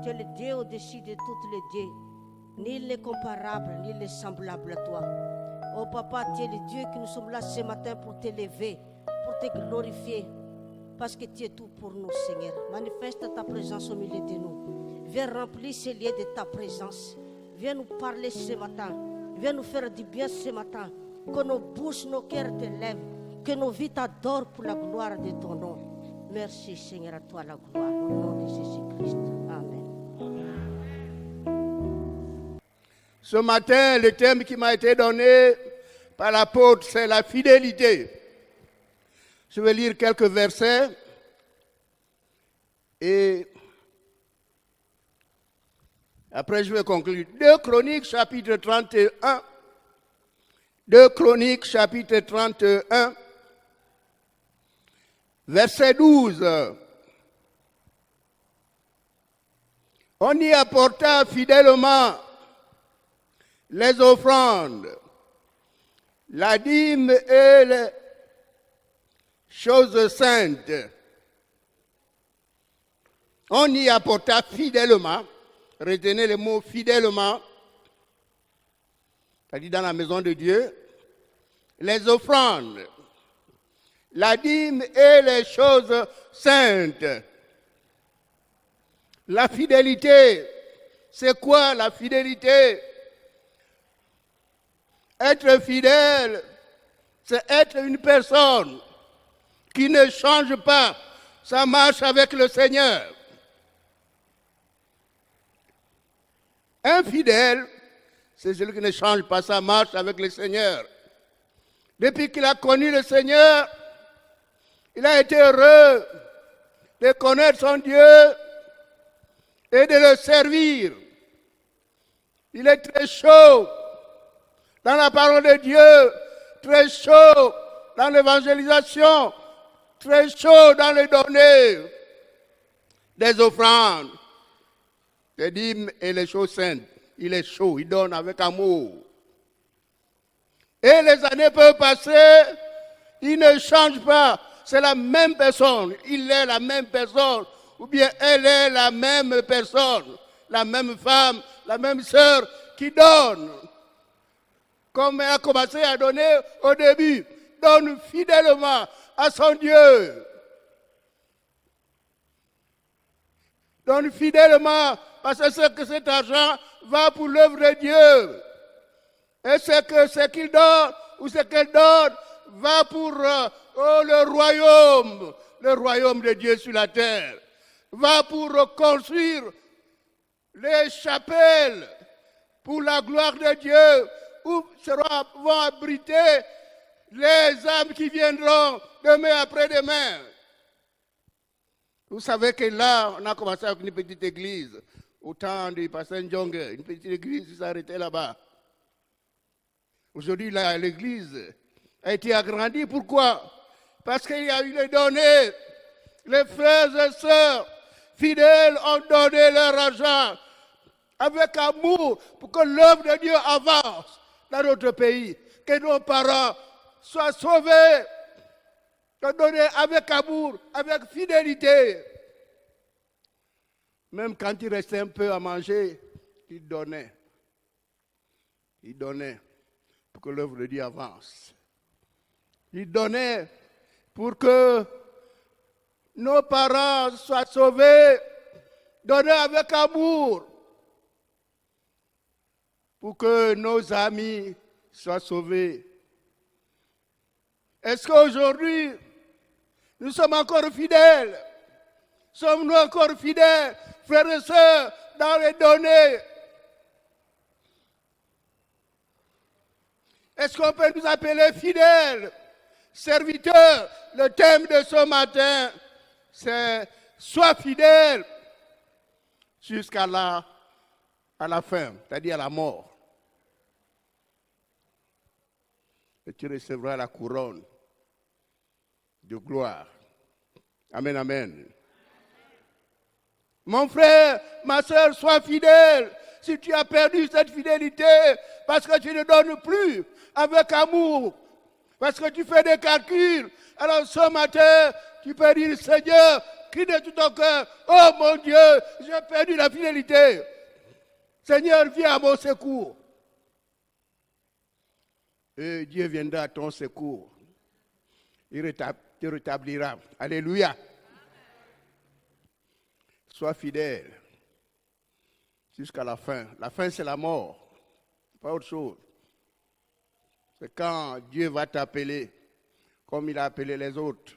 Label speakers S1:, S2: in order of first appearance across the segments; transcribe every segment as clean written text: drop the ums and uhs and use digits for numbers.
S1: Tu es le Dieu au-dessus de tous les dieux. Nul n'est comparable, nul n'est semblable à toi. Oh papa, tu es le Dieu que nous sommes là ce matin pour t'élever, pour te glorifier. Parce que tu es tout pour nous, Seigneur. Manifeste ta présence au milieu de nous. Viens remplir ces lieux de ta présence. Viens nous parler ce matin. Viens nous faire du bien ce matin. Que nos bouches, nos cœurs te lèvent. Que nos vies t'adorent pour la gloire de ton nom. Merci, Seigneur, à toi la gloire. Au nom de Jésus-Christ. Amen.
S2: Ce matin, le thème qui m'a été donné par l'apôtre, c'est la fidélité. Je vais lire quelques versets et après je vais conclure. 2 Chroniques chapitre 31. 2 Chroniques chapitre 31, verset 12. On y apporta fidèlement les offrandes, la dîme et les choses saintes. On y apporta fidèlement, retenez le mot fidèlement, c'est-à-dire dans la maison de Dieu, les offrandes, la dîme et les choses saintes. La fidélité, c'est quoi la fidélité? Être fidèle, c'est être une personne qui ne change pas sa marche avec le Seigneur. Un fidèle, c'est celui qui ne change pas sa marche avec le Seigneur. Depuis qu'il a connu le Seigneur, il a été heureux de connaître son Dieu et de le servir. Il est très chaud dans la parole de Dieu, très chaud dans l'évangélisation, très chaud dans les données des offrandes, des dîmes et les choses saintes. Il est chaud, il donne avec amour. Et les années peuvent passer, il ne change pas. C'est la même personne, il est la même personne, ou bien elle est la même personne, la même femme, la même sœur qui donne. Comme elle a commencé à donner au début, donne fidèlement à son Dieu. Donne fidèlement parce que cet argent va pour l'œuvre de Dieu. Et c'est que ce qu'il donne ou ce qu'elle donne va pour le royaume de Dieu sur la terre. Va pour construire les chapelles pour la gloire de Dieu où vont abriter les âmes qui viendront demain après-demain. Vous savez que là, on a commencé avec une petite église au temps du pasteur Ndjonge, une petite église qui s'arrêtait là-bas. Aujourd'hui, là, l'église a été agrandie. Pourquoi? Parce qu'il y a eu les données. Les frères et sœurs fidèles ont donné leur argent avec amour pour que l'œuvre de Dieu avance dans notre pays. Que nos parents soient sauvés, ont donné avec amour, avec fidélité. Même quand il restait un peu à manger, ils donnaient. Ils donnaient pour que l'œuvre de Dieu avance. Ils donnaient pour que nos parents soient sauvés. Donnaient avec amour pour que nos amis soient sauvés. Est-ce qu'aujourd'hui, nous sommes encore fidèles? Sommes-nous encore fidèles, frères et sœurs, dans les données? Est-ce qu'on peut nous appeler fidèles, serviteurs? Le thème de ce matin, c'est « Sois fidèle jusqu'à la fin », c'est-à-dire à la mort. Et tu recevras la couronne de gloire. Amen, amen. Mon frère, ma soeur, sois fidèle. Si tu as perdu cette fidélité, parce que tu ne donnes plus avec amour, parce que tu fais des calculs, alors ce matin, tu peux dire, Seigneur, crie de tout ton cœur, oh mon Dieu, j'ai perdu la fidélité. Seigneur, viens à mon secours. Et Dieu viendra à ton secours. Il te rétablira. Alléluia. Sois fidèle jusqu'à la fin. La fin, c'est la mort. Pas autre chose. C'est quand Dieu va t'appeler comme il a appelé les autres.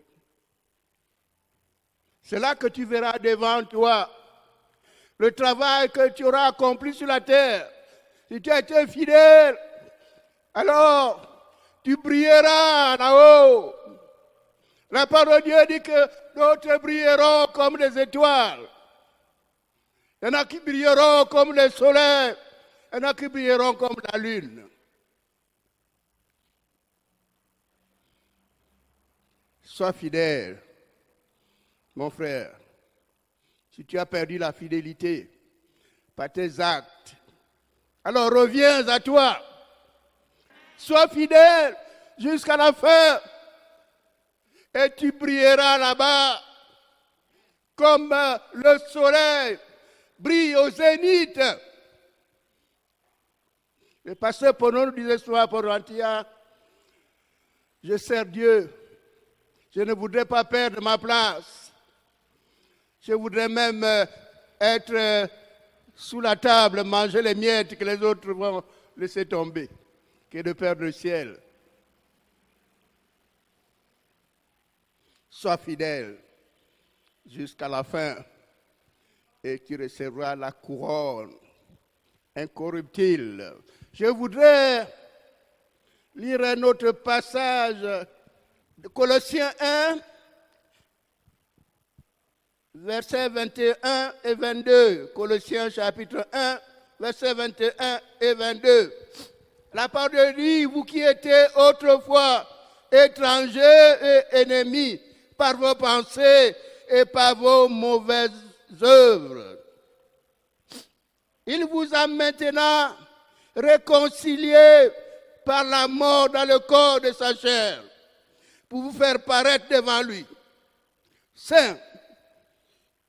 S2: C'est là que tu verras devant toi le travail que tu auras accompli sur la terre. Si tu as été fidèle, alors tu brilleras là-haut. La parole de Dieu dit que d'autres brilleront comme des étoiles. Il y en a qui brilleront comme le soleil. Il y en a qui brilleront comme la lune. Sois fidèle, mon frère. Si tu as perdu la fidélité par tes actes, alors reviens à toi. Sois fidèle jusqu'à la fin et tu brilleras là-bas comme le soleil brille au zénith. Le pasteur Pono nous disait souvent pour Antia, je sers Dieu, je ne voudrais pas perdre ma place. Je voudrais même être sous la table, manger les miettes que les autres vont laisser tomber, que de perdre le ciel. Sois fidèle jusqu'à la fin et tu recevras la couronne incorruptible. Je voudrais lire un autre passage de Colossiens 1, versets 21 et 22. Colossiens chapitre 1, versets 21 et 22. La parole de Dieu dit, vous qui étiez autrefois étrangers et ennemis par vos pensées et par vos mauvaises œuvres. Il vous a maintenant réconciliés par la mort dans le corps de sa chair pour vous faire paraître devant lui, saint,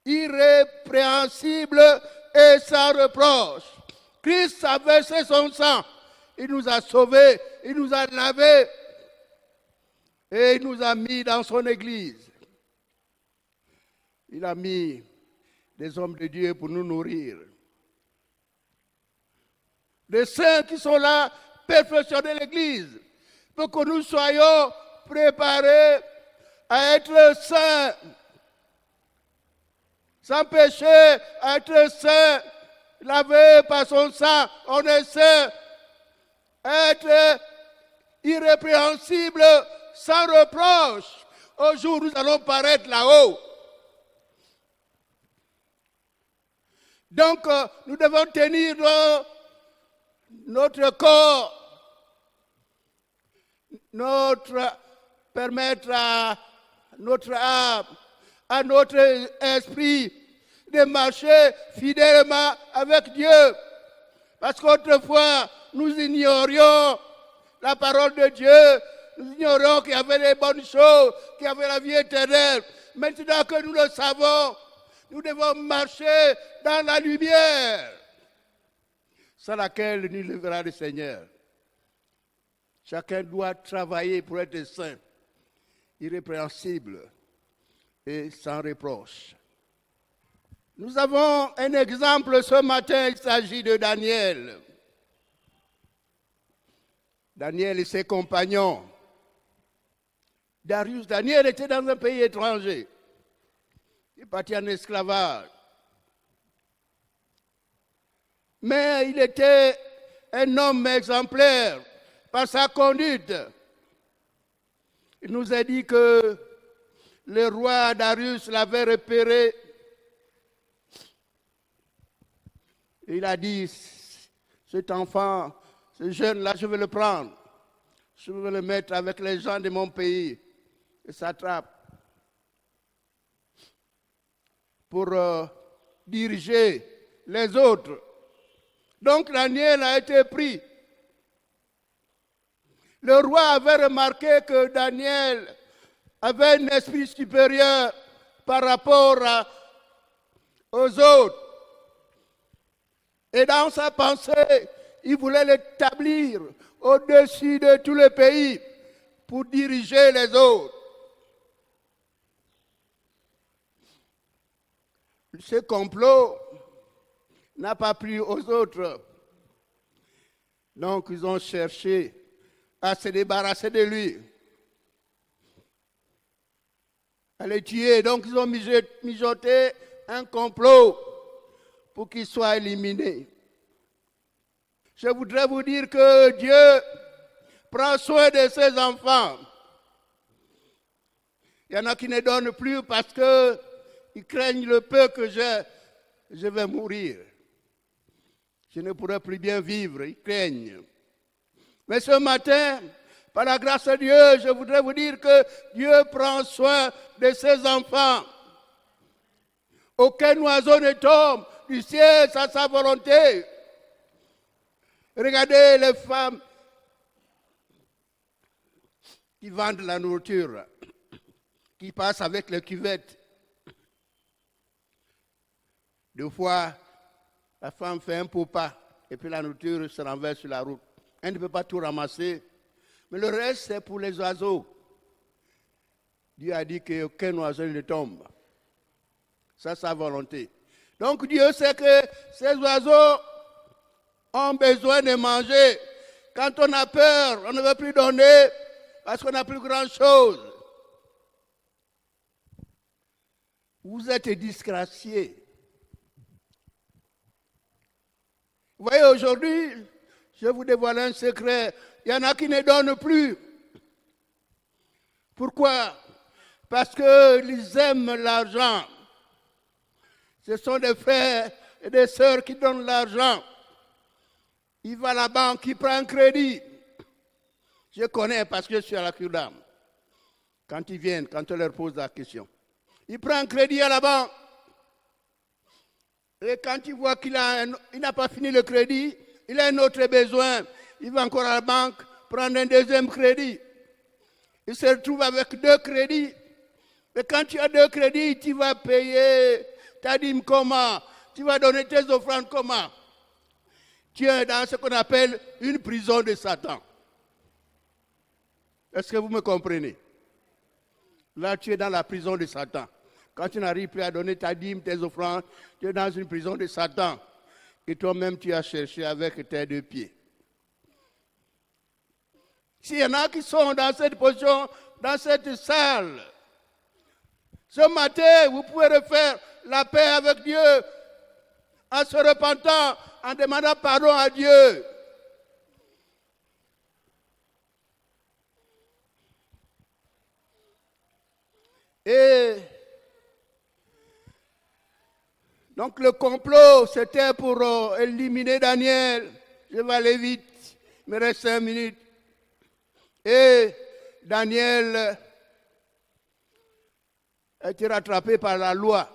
S2: irrépréhensible et sans reproche. Christ a versé son sang, il nous a sauvés, il nous a lavés et il nous a mis dans son église. Il a mis des hommes de Dieu pour nous nourrir. Des saints qui sont là, perfectionner l'église, pour que nous soyons préparés à être saints, sans péché, à être saints, lavés par son sang, on est saints, être irrépréhensible, sans reproche. Au jour où nous allons paraître là-haut. Donc, nous devons tenir notre corps, permettre à notre âme, à notre esprit de marcher fidèlement avec Dieu. Parce qu'autrefois, nous ignorions la parole de Dieu, nous ignorions qu'il y avait les bonnes choses, qu'il y avait la vie éternelle. Maintenant que nous le savons, nous devons marcher dans la lumière, sans laquelle nul ne verra le Seigneur. Chacun doit travailler pour être saint, irrépréhensible et sans reproche. Nous avons un exemple ce matin, il s'agit de Daniel. Daniel et ses compagnons. Daniel était dans un pays étranger. Il est parti en esclavage. Mais il était un homme exemplaire par sa conduite. Il nous a dit que le roi Darius l'avait repéré. Il a dit, cet enfant, ce jeune-là, je vais le prendre. Je vais le mettre avec les gens de mon pays. Et s'attrape pour diriger les autres. Donc Daniel a été pris. Le roi avait remarqué que Daniel avait un esprit supérieur par rapport aux autres. Et dans sa pensée, il voulait l'établir au-dessus de tout le pays pour diriger les autres. Ce complot n'a pas plu aux autres. Donc, ils ont cherché à se débarrasser de lui, à le tuer. Donc, ils ont mijoté un complot pour qu'il soit éliminé. Je voudrais vous dire que Dieu prend soin de ses enfants. Il y en a qui ne donnent plus parce qu'ils craignent le peu que je vais mourir. Je ne pourrai plus bien vivre, ils craignent. Mais ce matin, par la grâce de Dieu, je voudrais vous dire que Dieu prend soin de ses enfants. Aucun oiseau ne tombe du ciel sans sa volonté. Regardez les femmes qui vendent la nourriture, qui passent avec les cuvettes. Deux fois, la femme fait un pot pas et puis la nourriture se renverse sur la route. Elle ne peut pas tout ramasser, mais le reste, c'est pour les oiseaux. Dieu a dit qu'aucun oiseau ne tombe. Ça, sa volonté. Donc Dieu sait que ces oiseaux ont besoin de manger. Quand on a peur, on ne veut plus donner parce qu'on n'a plus grand-chose. Vous êtes disgraciés. Vous voyez, aujourd'hui, je vous dévoile un secret. Il y en a qui ne donnent plus. Pourquoi? Parce qu'ils aiment l'argent. Ce sont des frères et des sœurs qui donnent l'argent. Il va à la banque, il prend un crédit. Je connais parce que je suis à la cure d'âme. Quand ils viennent, quand on leur pose la question. Il prend un crédit à la banque. Et quand il voit qu'il n'a pas fini le crédit, il a un autre besoin. Il va encore à la banque prendre un deuxième crédit. Il se retrouve avec 2 crédits. Et quand tu as 2 crédits, tu vas payer ta dîme comment? Tu vas donner tes offrandes comment? Tu es dans ce qu'on appelle une prison de Satan. Est-ce que vous me comprenez? Là, tu es dans la prison de Satan. Quand tu n'arrives plus à donner ta dîme, tes offrandes, tu es dans une prison de Satan. Et toi-même, tu as cherché avec tes 2 pieds. S'il y en a qui sont dans cette position, dans cette salle, ce matin, vous pouvez refaire la paix avec Dieu en se repentant, en demandant pardon à Dieu. Et donc le complot, c'était pour éliminer Daniel. Je vais aller vite, il me reste 5 minutes. Et Daniel a été rattrapé par la loi.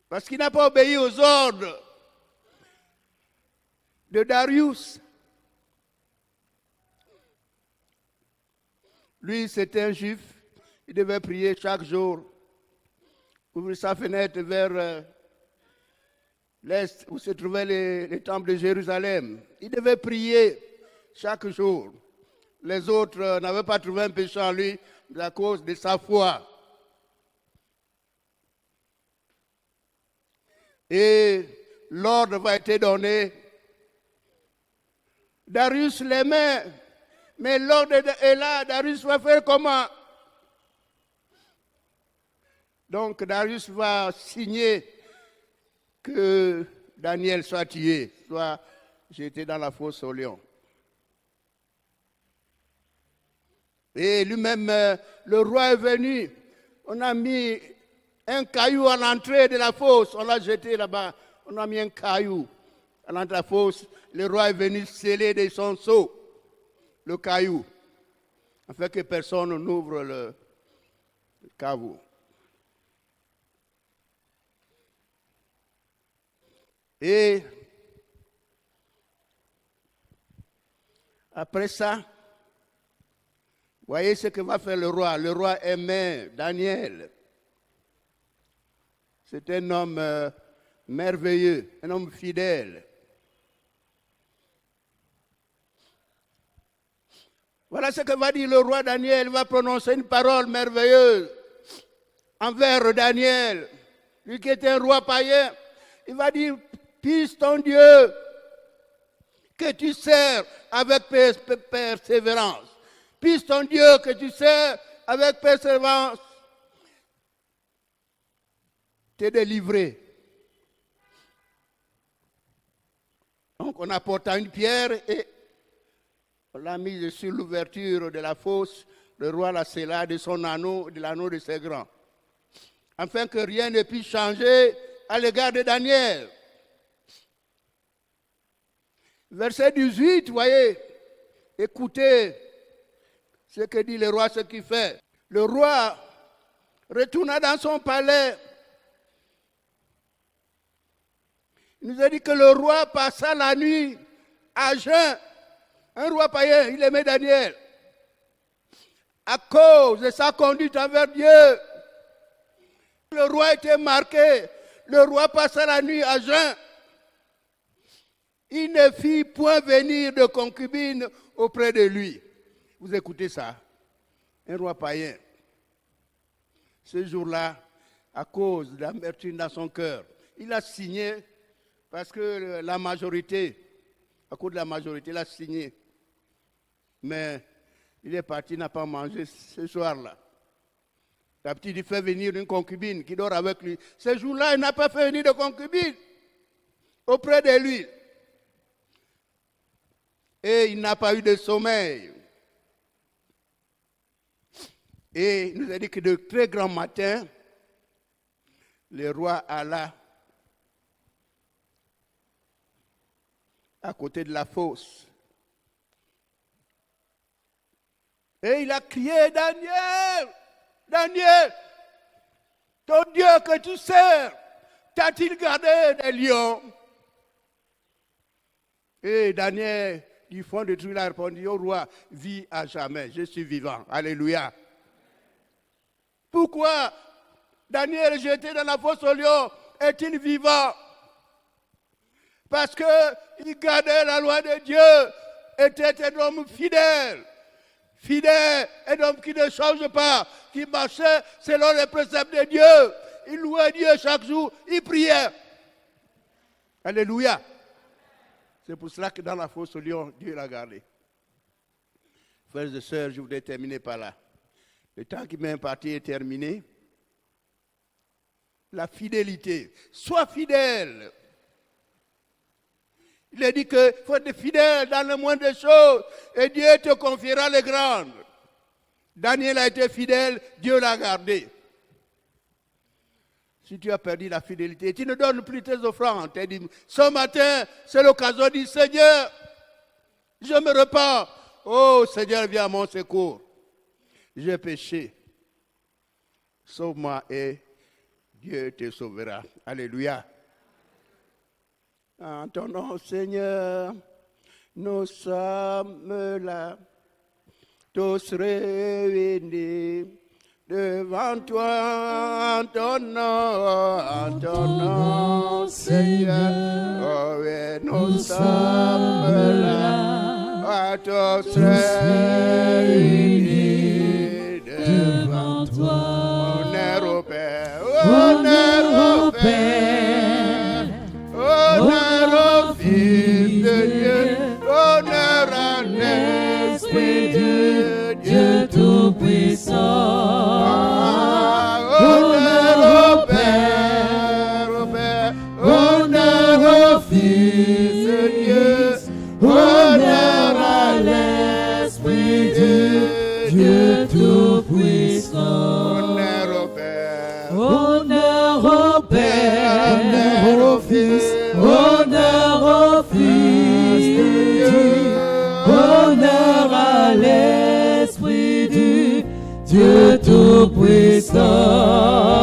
S2: Parce qu'il n'a pas obéi aux ordres de Darius. Lui, c'était un juif. Il devait prier chaque jour. Ouvrir sa fenêtre vers l'est où se trouvait le temple de Jérusalem. Il devait prier chaque jour. Les autres n'avaient pas trouvé un péché en lui à cause de sa foi. Et l'ordre va être donné. Darius l'aimait, mais l'ordre est là. Darius va faire comment? Donc Darius va signer que Daniel soit tué, soit jeté dans la fosse au lion. Et lui-même, le roi est venu. On a mis un caillou à l'entrée de la fosse. On l'a jeté là-bas. On a mis un caillou à l'entrée de la fosse. Le roi est venu sceller de son sceau le caillou, afin que personne n'ouvre le caveau. Et après ça, voyez ce que va faire le roi. Le roi aimait Daniel. C'est un homme merveilleux, un homme fidèle. Voilà ce que va dire le roi Daniel. Il va prononcer une parole merveilleuse envers Daniel, lui qui était un roi païen. Il va dire, puisse ton Dieu que tu sers avec persévérance. Puisse ton Dieu que tu sers avec persévérance te délivrer. Donc on apporta une pierre et on l'a mise sur l'ouverture de la fosse. Le roi la scella de son anneau, de l'anneau de ses grands, afin que rien ne puisse changer à l'égard de Daniel. Verset 18, vous voyez, écoutez ce que dit le roi, ce qu'il fait. Le roi retourna dans son palais. Il nous a dit que le roi passa la nuit à jeun. Un roi païen, il aimait Daniel. À cause de sa conduite envers Dieu, le roi était marqué. Le roi passa la nuit à jeun. Il ne fit point venir de concubine auprès de lui. Vous écoutez ça? Un roi païen. Ce jour-là, à cause de l'amertume dans son cœur, il a signé, parce que la majorité, à cause de la majorité, il a signé. Mais il est parti, il n'a pas mangé ce soir-là. La petite, il fait venir une concubine qui dort avec lui. Ce jour-là, il n'a pas fait venir de concubine auprès de lui. Et il n'a pas eu de sommeil. Et il nous a dit que de très grand matin, le roi alla à côté de la fosse. Et il a crié, Daniel, Daniel, ton Dieu que tu sers, t'a-t-il gardé des lions? Et Daniel, du fond de tout, il a répondu, au roi, vis à jamais, je suis vivant. Alléluia. Pourquoi Daniel est jeté dans la fosse aux lions, est-il vivant? Parce qu'il gardait la loi de Dieu, était un homme fidèle. Fidèle, un homme qui ne change pas, qui marchait selon les préceptes de Dieu. Il louait Dieu chaque jour, il priait. Alléluia. C'est pour cela que dans la fosse aux lions, Dieu l'a gardé. Frères et sœurs, je voudrais terminer par là. Le temps qui m'est imparti est terminé. La fidélité. Sois fidèle. Il a dit qu'il faut être fidèle dans le moindre des choses et Dieu te confiera les grandes. Daniel a été fidèle, Dieu l'a gardé. Si tu as perdu la fidélité, tu ne donnes plus tes offrandes. Tu dis, ce matin, c'est l'occasion de dire, Seigneur, je me repens. Oh Seigneur, viens à mon secours. J'ai péché. Sauve-moi et Dieu te sauvera. Alléluia. En ton nom, Seigneur, nous sommes là, tous réunis devant toi, en ton nom, Seigneur. Oh, oui, nous sommes là, tous réunis devant toi. Honneur au Père, honneur au Père, honneur au Fils de Dieu, honneur à l'Esprit de Dieu Tout-Puissant. Honneur au Père, honneur au Fils de Dieu, honneur à l'Esprit de Dieu Tout-Puissant. Honneur au Père, honneur au Père, honneur au Fils, honneur au Fils de Dieu, honneur à l'Esprit du Dieu Tout-Puissant.